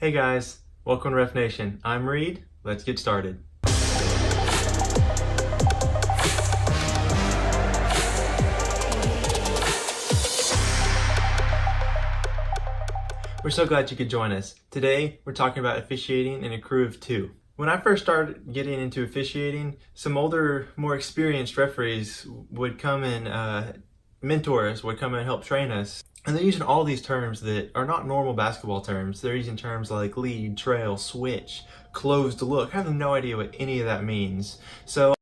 Hey guys, welcome to RefNation. I'm Reed. Let's get started. We're so glad you could join us. Today, we're talking about officiating in a crew of 2. When I first started getting into officiating, some older, more experienced referees would come and mentor us, would come and help train us. And they're using all these terms that are not normal basketball terms. They're using terms like lead, trail, switch, closed look. I have no idea what any of that means. So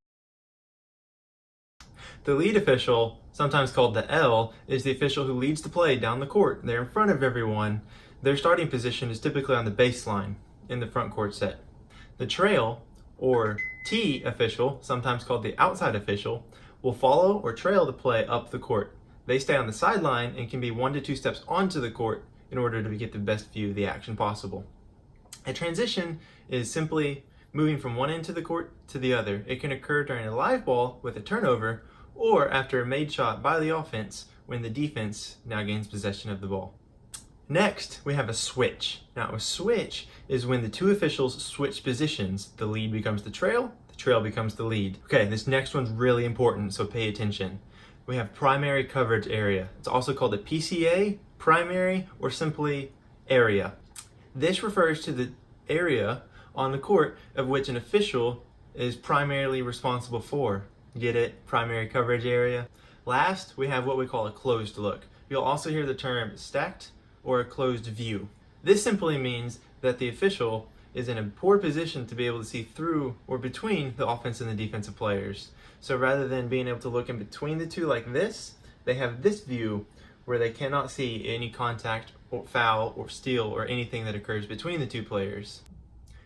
the lead official, sometimes called the L, is the official who leads the play down the court. They're in front of everyone. Their starting position is typically on the baseline in the front court set. The trail, or T official, sometimes called the outside official, will follow or trail the play up the court. They stay on the sideline and can be 1 to 2 steps onto the court in order to get the best view of the action possible. A transition is simply moving from one end of the court to the other. It can occur during a live ball with a turnover or after a made shot by the offense when the defense now gains possession of the ball. Next, we have a switch. Now, a switch is when the 2 officials switch positions. The lead becomes the trail becomes the lead. Okay, this next one's really important, so pay attention. We have primary coverage area. It's also called a PCA, primary, or simply area. This refers to the area on the court of which an official is primarily responsible for. Get it? Primary coverage area. Last, we have what we call a closed look. You'll also hear the term stacked or a closed view. This simply means that the official is in a poor position to be able to see through or between the offense and the defensive players. So rather than being able to look in between the two like this, they have this view where they cannot see any contact or foul or steal or anything that occurs between the 2 players.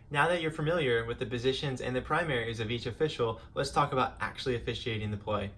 Now that you're familiar with the positions and the primaries of each official, let's talk about actually officiating the play.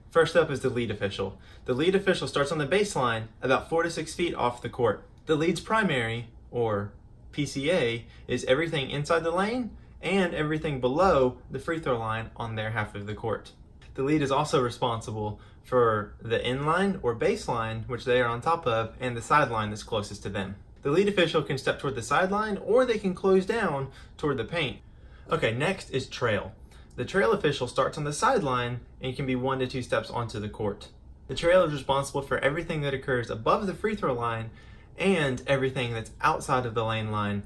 First up is the lead official. The lead official starts on the baseline about 4 to 6 feet off the court. The lead's primary, or PCA, is everything inside the lane and everything below the free throw line on their half of the court. The lead is also responsible for the inline or baseline, which they are on top of, and the sideline that's closest to them. The lead official can step toward the sideline or they can close down toward the paint. Okay, next is trail. The trail official starts on the sideline and can be 1 to 2 steps onto the court. The trail is responsible for everything that occurs above the free throw line and everything that's outside of the lane line.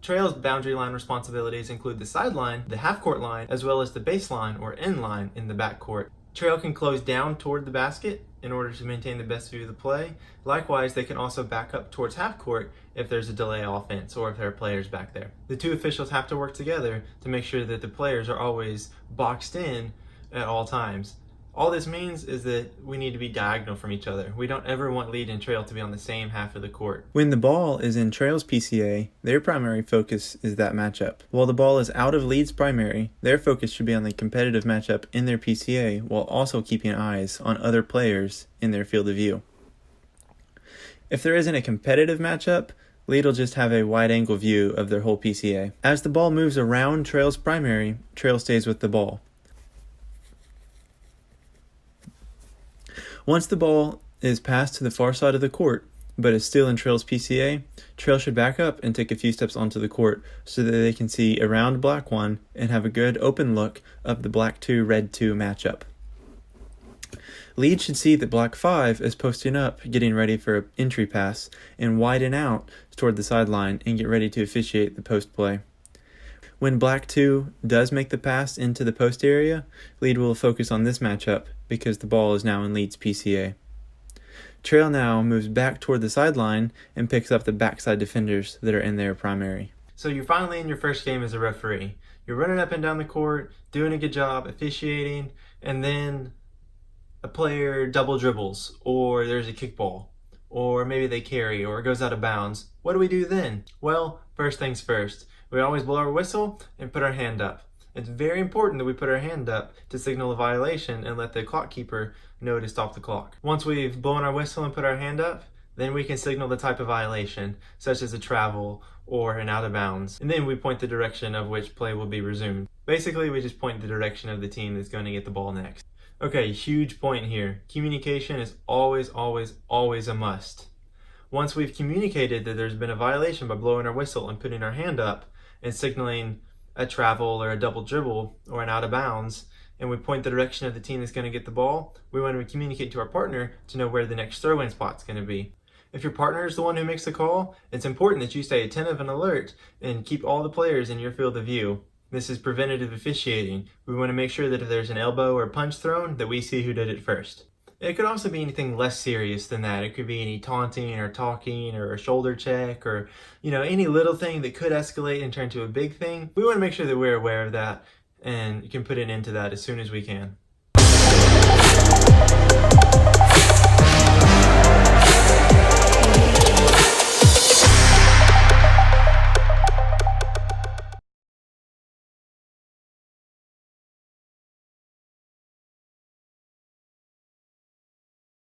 Trail's boundary line responsibilities include the sideline, the half-court line, as well as the baseline or end line in the backcourt. Trail can close down toward the basket in order to maintain the best view of the play. Likewise, they can also back up towards half-court if there's a delay offense or if there are players back there. The 2 officials have to work together to make sure that the players are always boxed in at all times. All this means is that we need to be diagonal from each other. We don't ever want lead and trail to be on the same half of the court. When the ball is in trail's PCA, their primary focus is that matchup. While the ball is out of lead's primary, their focus should be on the competitive matchup in their PCA while also keeping eyes on other players in their field of view. If there isn't a competitive matchup, lead will just have a wide-angle view of their whole PCA. As the ball moves around trail's primary, trail stays with the ball. Once the ball is passed to the far side of the court, but is still in trail's PCA, trail should back up and take a few steps onto the court so that they can see around black 1 and have a good open look of the black 2, red 2 matchup. Lead should see that black 5 is posting up, getting ready for an entry pass, and widen out toward the sideline and get ready to officiate the post play. When black 2 does make the pass into the post area, lead will focus on this matchup because the ball is now in lead's PCA. Trail now moves back toward the sideline and picks up the backside defenders that are in their primary. So you're finally in your first game as a referee. You're running up and down the court, doing a good job officiating, and then a player double dribbles, or there's a kickball, or maybe they carry, or it goes out of bounds. What do we do then? Well, first things first. We always blow our whistle and put our hand up. It's very important that we put our hand up to signal a violation and let the clock keeper know to stop the clock. Once we've blown our whistle and put our hand up, then we can signal the type of violation, such as a travel or an out of bounds. And then we point the direction of which play will be resumed. Basically, we just point the direction of the team that's going to get the ball next. Okay, huge point here. Communication is always a must. Once we've communicated that there's been a violation by blowing our whistle and putting our hand up and signaling a travel or a double dribble or an out of bounds, and we point the direction of the team that's going to get the ball, we want to communicate to our partner to know where the next throw-in spot's going to be. If your partner is the one who makes the call, it's important that you stay attentive and alert and keep all the players in your field of view. This is preventative officiating. We want to make sure that if there's an elbow or punch thrown, that we see who did it first. It could also be anything less serious than that. It could be any taunting or talking or a shoulder check or, any little thing that could escalate and turn to a big thing. We want to make sure that we're aware of that and can put an end to that as soon as we can.